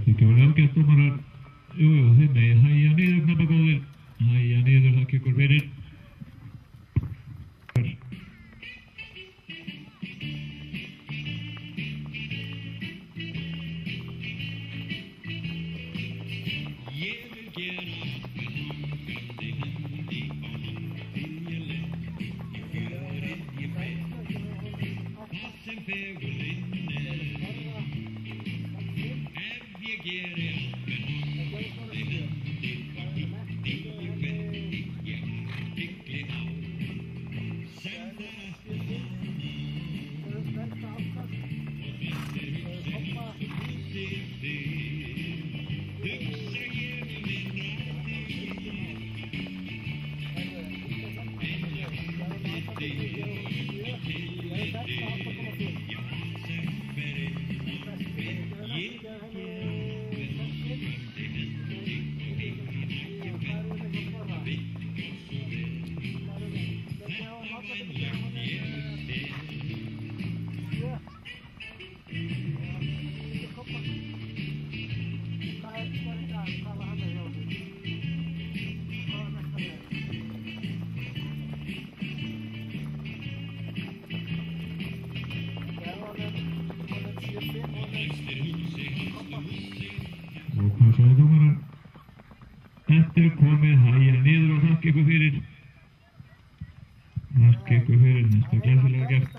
Þykja verið ágætdómarar. Jú, þeir megi hægja niður knappagóðir. Hægja niður, það kekkur fyrir. Ég vil gera hangandi hendi á handi ég lend í fjörið ég fer það sem fegurðin ef ég geri hangandi hendi hýtti ég vendi ég aðtikli á sem það aftur og þetta er hugsið þig hugsa ég við Og hvað sagði dómarar? Þetta er komið, hægja niður og þakka ykkur fyrir. Þakka ykkur fyrir, þetta er glæsilega gert.